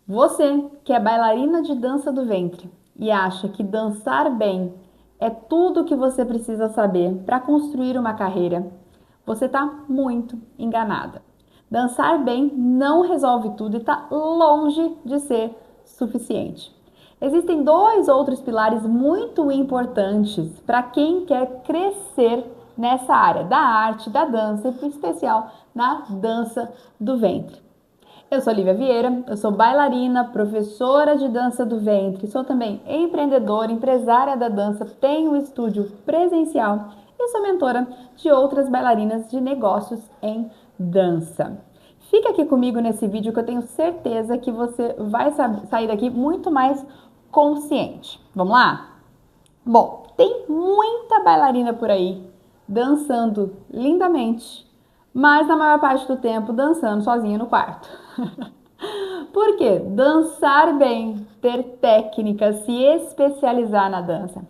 Você que é bailarina de dança do ventre e acha que dançar bem é tudo o que você precisa saber para construir uma carreira, você está muito enganada. Dançar bem não resolve tudo e está longe de ser suficiente. Existem dois outros pilares muito importantes para quem quer crescer nessa área da arte, da dança, e em especial na dança do ventre. Eu sou Lívia Vieira, eu sou bailarina, professora de dança do ventre, sou também empreendedora, empresária da dança, tenho um estúdio presencial e sou mentora de outras bailarinas de negócios em dança. Fica aqui comigo nesse vídeo que eu tenho certeza que você vai sair daqui muito mais consciente. Vamos lá? Bom, tem muita bailarina por aí dançando lindamente, mas na maior parte do tempo dançando sozinha no quarto. Por quê? Dançar bem, ter técnica, se especializar na dança.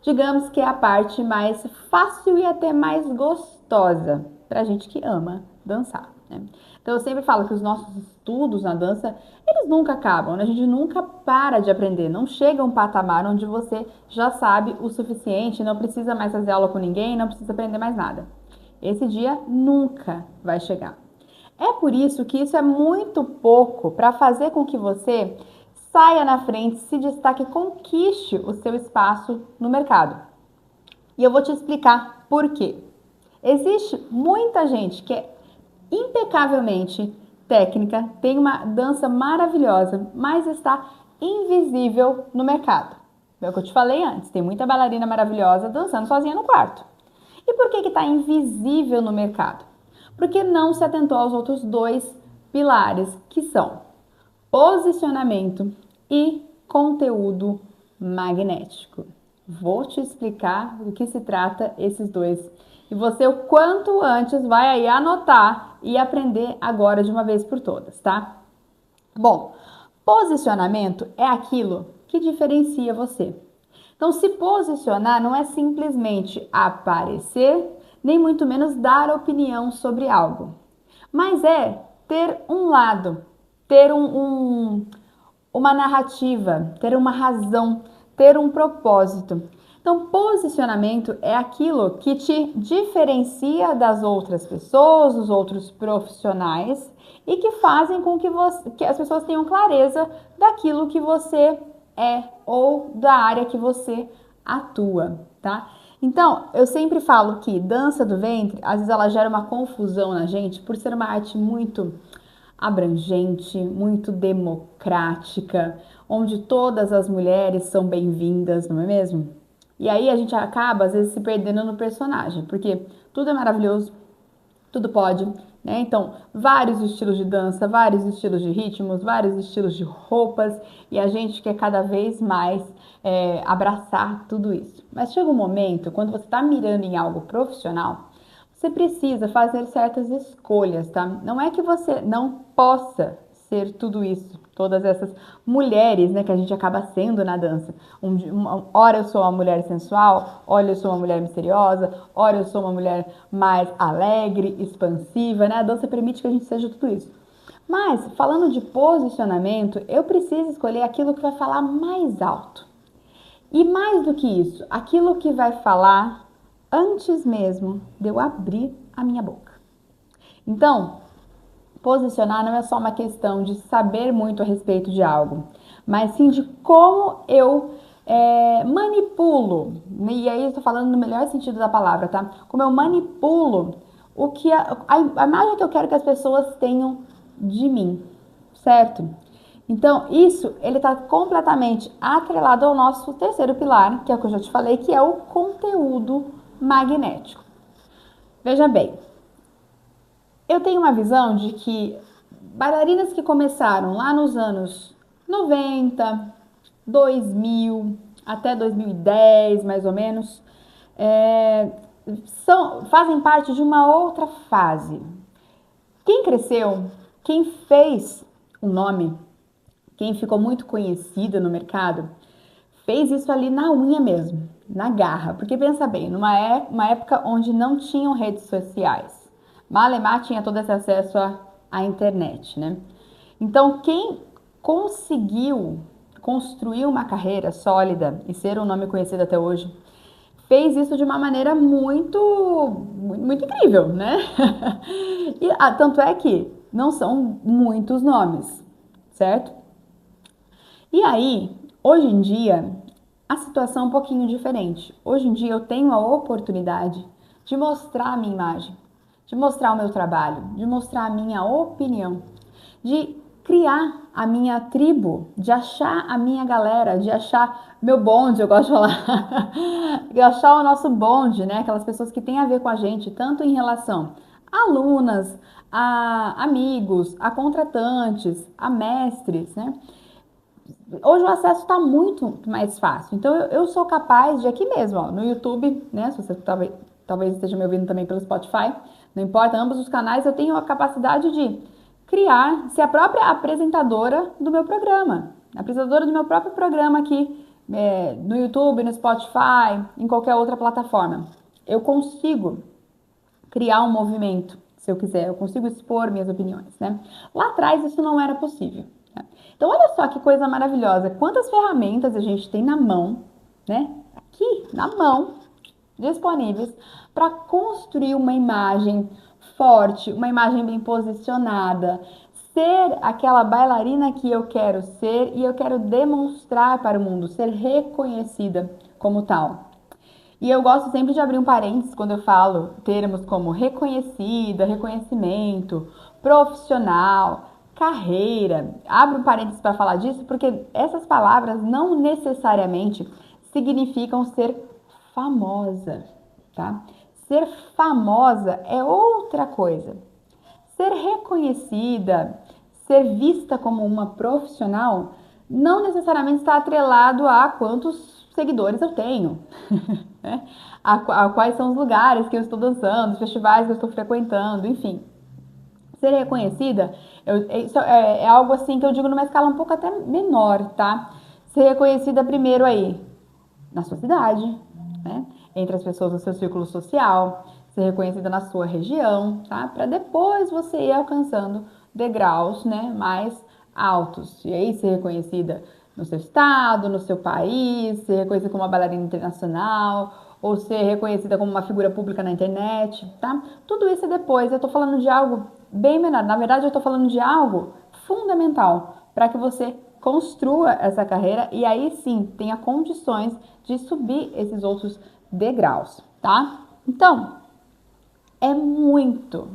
Digamos que é a parte mais fácil e até mais gostosa pra gente que ama dançar, né? Então eu sempre falo que os nossos estudos na dança, eles nunca acabam, né? A gente nunca para de aprender, não chega a um patamar onde você já sabe o suficiente, não precisa mais fazer aula com ninguém, não precisa aprender mais nada. Esse dia nunca vai chegar. É por isso que isso é muito pouco para fazer com que você saia na frente, se destaque e conquiste o seu espaço no mercado. E eu vou te explicar por quê. Existe muita gente que é impecavelmente técnica, tem uma dança maravilhosa, mas está invisível no mercado. É o que eu te falei antes, tem muita bailarina maravilhosa dançando sozinha no quarto. E por que está invisível no mercado? Porque não se atentou aos outros dois pilares, que são posicionamento e conteúdo magnético. Vou te explicar do que se trata esses dois. E você, o quanto antes, vai aí anotar e aprender agora de uma vez por todas, tá? Bom, posicionamento é aquilo que diferencia você. Então, se posicionar não é simplesmente aparecer, nem muito menos dar opinião sobre algo, mas é ter um lado, ter uma narrativa, ter uma razão, ter um propósito. Então, posicionamento é aquilo que te diferencia das outras pessoas, dos outros profissionais e que fazem com que as pessoas tenham clareza daquilo que você é ou da área que você atua, tá? Então, eu sempre falo que dança do ventre, às vezes ela gera uma confusão na gente por ser uma arte muito abrangente, muito democrática, onde todas as mulheres são bem-vindas, não é mesmo? E aí a gente acaba, às vezes, se perdendo no personagem, porque tudo é maravilhoso, tudo pode, né? Então, vários estilos de dança, vários estilos de ritmos, vários estilos de roupas, e a gente quer cada vez mais abraçar tudo isso. Mas chega um momento, quando você está mirando em algo profissional, você precisa fazer certas escolhas, tá? Não é que você não possa ser tudo isso, todas essas mulheres, né, que a gente acaba sendo na dança. Ora eu sou uma mulher sensual, ora eu sou uma mulher misteriosa, ora eu sou uma mulher mais alegre, expansiva, né? A dança permite que a gente seja tudo isso. Mas, falando de posicionamento, eu preciso escolher aquilo que vai falar mais alto. E mais do que isso, aquilo que vai falar antes mesmo de eu abrir a minha boca. Então, posicionar não é só uma questão de saber muito a respeito de algo, mas sim de como eu manipulo, e aí eu estou falando no melhor sentido da palavra, tá? Como eu manipulo o que a imagem que eu quero que as pessoas tenham de mim, certo? Então, isso, ele está completamente atrelado ao nosso terceiro pilar, que é o que eu já te falei, que é o conteúdo magnético. Veja bem, eu tenho uma visão de que bailarinas que começaram lá nos anos 90, 2000, até 2010, mais ou menos, fazem parte de uma outra fase. Quem cresceu, quem fez um nome, quem ficou muito conhecida no mercado, fez isso ali na unha mesmo, na garra. Porque pensa bem, uma época onde não tinham redes sociais, Malemar tinha todo esse acesso à internet, né? Então, quem conseguiu construir uma carreira sólida e ser um nome conhecido até hoje, fez isso de uma maneira muito incrível, né? E tanto é que não são muitos nomes, certo? E aí, hoje em dia, a situação é um pouquinho diferente. Hoje em dia eu tenho a oportunidade de mostrar a minha imagem, de mostrar o meu trabalho, de mostrar a minha opinião, de criar a minha tribo, de achar a minha galera, de achar meu bonde, eu gosto de falar, de achar o nosso bonde, né? Aquelas pessoas que têm a ver com a gente, tanto em relação a alunas, a amigos, a contratantes, a mestres, né? Hoje o acesso está muito mais fácil. Então eu sou capaz de aqui mesmo, ó, no YouTube, né? Se você talvez esteja me ouvindo também pelo Spotify, não importa, ambos os canais eu tenho a capacidade de criar, ser a própria apresentadora do meu programa, apresentadora do meu próprio programa aqui no YouTube, no Spotify, em qualquer outra plataforma. Eu consigo criar um movimento, se eu quiser, eu consigo expor minhas opiniões, né? Lá atrás isso não era possível. Né? Então olha só que coisa maravilhosa, quantas ferramentas a gente tem na mão, né? Aqui na mão, disponíveis para construir uma imagem forte, uma imagem bem posicionada, ser aquela bailarina que eu quero ser e eu quero demonstrar para o mundo, ser reconhecida como tal. E eu gosto sempre de abrir um parênteses quando eu falo termos como reconhecida, reconhecimento, profissional, carreira. Abro um parênteses para falar disso porque essas palavras não necessariamente significam ser famosa, tá? Ser famosa é outra coisa. Ser reconhecida, ser vista como uma profissional, não necessariamente está atrelado a quantos seguidores eu tenho, né? A quais são os lugares que eu estou dançando, os festivais que eu estou frequentando, enfim. Ser reconhecida isso é algo assim que eu digo numa escala um pouco até menor, tá? Ser reconhecida primeiro aí na sua cidade, né? Entre as pessoas do seu círculo social, ser reconhecida na sua região, tá? Para depois você ir alcançando degraus, né, mais altos. E aí ser reconhecida no seu estado, no seu país, ser reconhecida como uma bailarina internacional, ou ser reconhecida como uma figura pública na internet, tá? Tudo isso é depois. Eu tô falando de algo bem menor. Na verdade, eu tô falando de algo fundamental para que você construa essa carreira e aí sim tenha condições de subir esses outros degraus, tá? Então, é muito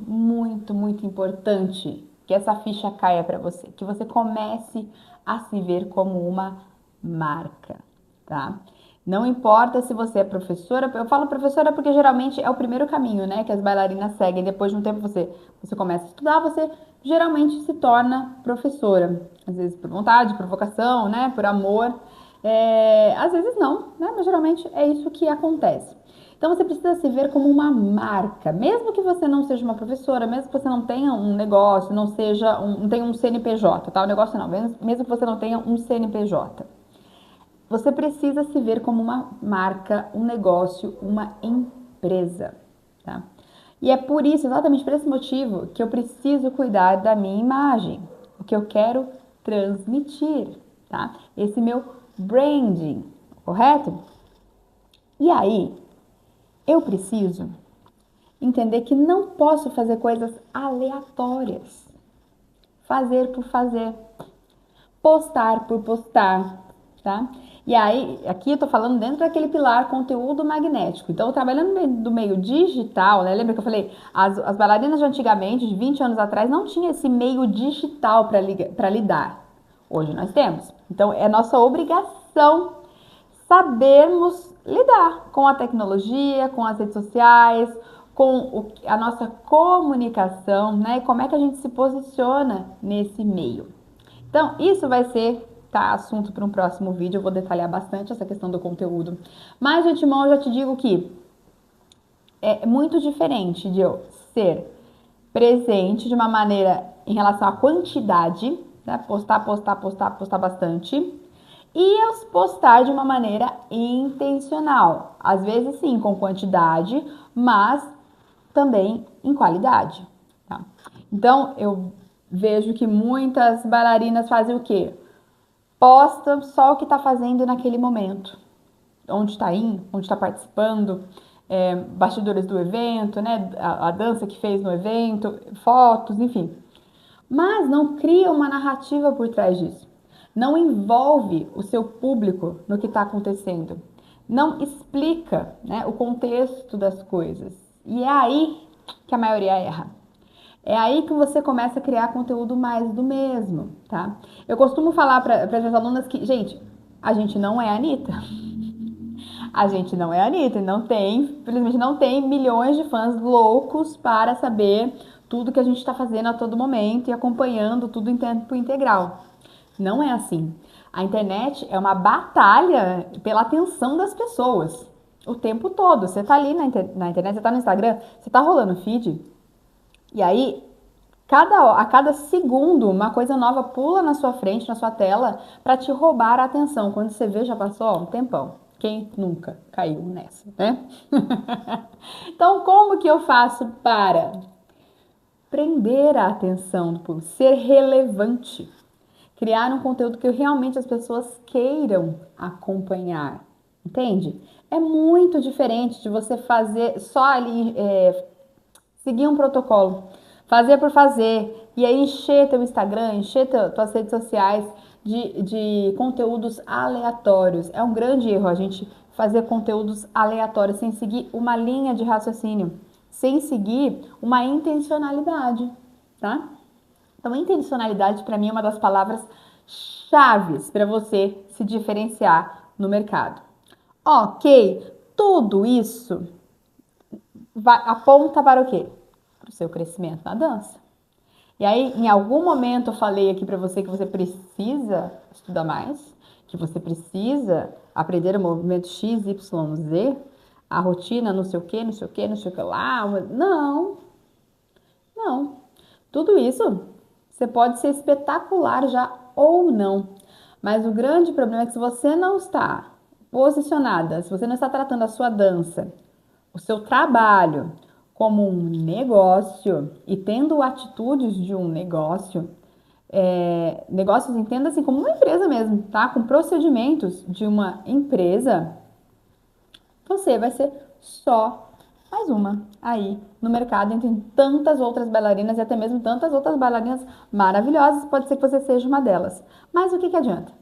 importante que essa ficha caia para você, que você comece a se ver como uma marca, tá? Não importa se você é professora, eu falo professora porque geralmente é o primeiro caminho, né, que as bailarinas seguem. Depois de um tempo você começa a estudar, você geralmente se torna professora. Às vezes por vontade, por vocação, né, por amor. Às vezes não, né, mas geralmente é isso que acontece. Então você precisa se ver como uma marca, mesmo que você não seja uma professora, mesmo que você não tenha um negócio, não tenha um CNPJ, tá? O negócio não, mesmo que você não tenha um CNPJ. Você precisa se ver como uma marca, um negócio, uma empresa, tá? E é por isso, exatamente por esse motivo, que eu preciso cuidar da minha imagem, o que eu quero transmitir, tá? Esse meu branding, correto? E aí, eu preciso entender que não posso fazer coisas aleatórias. Fazer por fazer. Postar por postar, tá? E aí, aqui eu tô falando dentro daquele pilar conteúdo magnético. Então, trabalhando do meio digital, né? Lembra que eu falei, as bailarinas de antigamente, de 20 anos atrás, não tinha esse meio digital para lidar. Hoje nós temos. Então, é nossa obrigação sabermos lidar com a tecnologia, com as redes sociais, com a nossa comunicação, né? E como é que a gente se posiciona nesse meio. Então, isso vai ser assunto para um próximo vídeo. Eu vou detalhar bastante essa questão do conteúdo. Mas, de antemão, eu já te digo que é muito diferente de eu ser presente de uma maneira em relação à quantidade, né? Postar bastante. E eu postar de uma maneira intencional. Às vezes, sim, com quantidade, mas também em qualidade. Tá? Então, eu vejo que muitas bailarinas fazem o quê? posta só o que está fazendo naquele momento, onde está indo, onde está participando, bastidores do evento, né? A dança que fez no evento, fotos, enfim. Mas não cria uma narrativa por trás disso. Não envolve o seu público no que está acontecendo. Não explica, né, o contexto das coisas. E é aí que a maioria erra. É aí que você começa a criar conteúdo mais do mesmo, tá? Eu costumo falar para as minhas alunas que, gente, a gente não é a Anitta. A gente não é a Anitta, não tem, infelizmente não tem milhões de fãs loucos para saber tudo que a gente está fazendo a todo momento e acompanhando tudo em tempo integral. Não é assim. A internet é uma batalha pela atenção das pessoas o tempo todo. Você tá ali na internet, você tá no Instagram, você tá rolando feed, e aí a cada segundo uma coisa nova pula na sua frente, na sua tela, para te roubar a atenção. Quando você vê, já passou ó, um tempão. Quem nunca caiu nessa, né? Então, como que eu faço para prender a atenção do público, ser relevante, criar um conteúdo que realmente as pessoas queiram acompanhar, entende? É muito diferente de você fazer só ali, seguir um protocolo, fazer por fazer, e aí encher teu Instagram, encher tuas redes sociais de conteúdos aleatórios. É um grande erro a gente fazer conteúdos aleatórios sem seguir uma linha de raciocínio, sem seguir uma intencionalidade, tá? Então, intencionalidade para mim é uma das palavras chaves para você se diferenciar no mercado. Ok, tudo isso aponta para o quê? Para o seu crescimento na dança. E aí, em algum momento eu falei aqui para você que você precisa estudar mais, que você precisa aprender o movimento X, Y, Z, a rotina, não sei o que, não sei o que, não sei o que lá. Não, não. Tudo isso você pode ser espetacular já ou não. Mas o grande problema é que se você não está posicionada, se você não está tratando a sua dança, o seu trabalho como um negócio e tendo atitudes de um negócio, negócios entenda assim como uma empresa mesmo, tá? Com procedimentos de uma empresa, você vai ser só mais uma aí no mercado entre tantas outras bailarinas e até mesmo tantas outras bailarinas maravilhosas. Pode ser que você seja uma delas. Mas o que que adianta?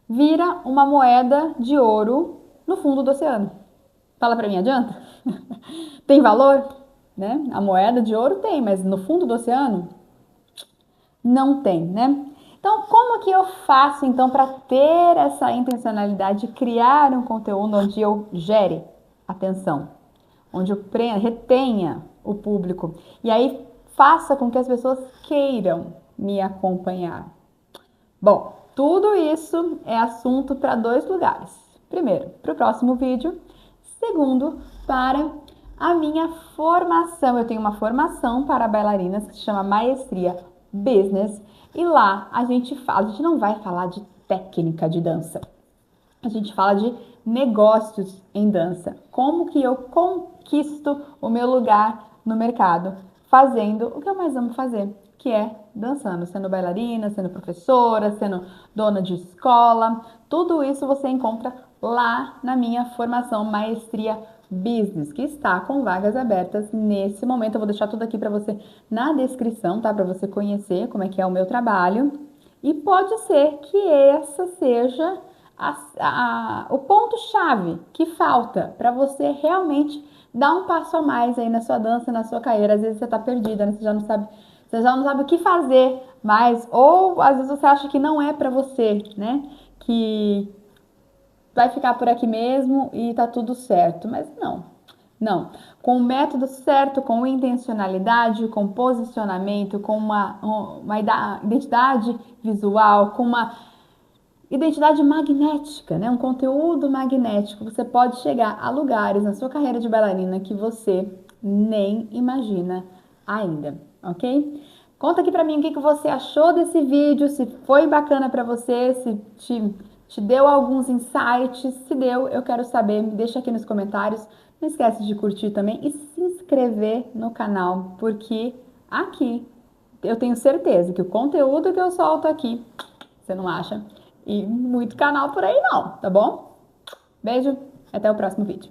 Vira uma moeda de ouro no fundo do oceano. Fala pra mim, adianta? Tem valor? Né? A moeda de ouro tem, mas no fundo do oceano não tem, né? Então, como que eu faço então para ter essa intencionalidade de criar um conteúdo onde eu gere atenção, onde eu retenha o público e aí faça com que as pessoas queiram me acompanhar? Bom, tudo isso é assunto para dois lugares. Primeiro, para o próximo vídeo. Segundo, para a minha formação. Eu tenho uma formação para bailarinas que se chama Maestria Business. E lá a gente não vai falar de técnica de dança. A gente fala de negócios em dança. Como que eu conquisto o meu lugar no mercado fazendo o que eu mais amo fazer, que é dançando, sendo bailarina, sendo professora, sendo dona de escola. Tudo isso você encontra lá na minha formação Maestria Business, que está com vagas abertas nesse momento. Eu vou deixar tudo aqui para você na descrição, tá? Para você conhecer como é que é o meu trabalho. E pode ser que essa seja o ponto-chave que falta para você realmente dar um passo a mais aí na sua dança, na sua carreira. Às vezes você está perdida, né? Você já não sabe o que fazer mais, ou às vezes você acha que não é para você, né? Que vai ficar por aqui mesmo e tá tudo certo, mas não. Não. Com o método certo, com intencionalidade, com posicionamento, com uma identidade visual, com uma identidade magnética, né? Um conteúdo magnético, você pode chegar a lugares na sua carreira de bailarina que você nem imagina ainda, ok? Conta aqui pra mim o que você achou desse vídeo, se foi bacana pra você, se te deu alguns insights. Se deu, eu quero saber, me deixa aqui nos comentários. Não esquece de curtir também e se inscrever no canal, porque aqui eu tenho certeza que o conteúdo que eu solto aqui, você não acha E muito canal por aí não, tá bom? Beijo, até o próximo vídeo.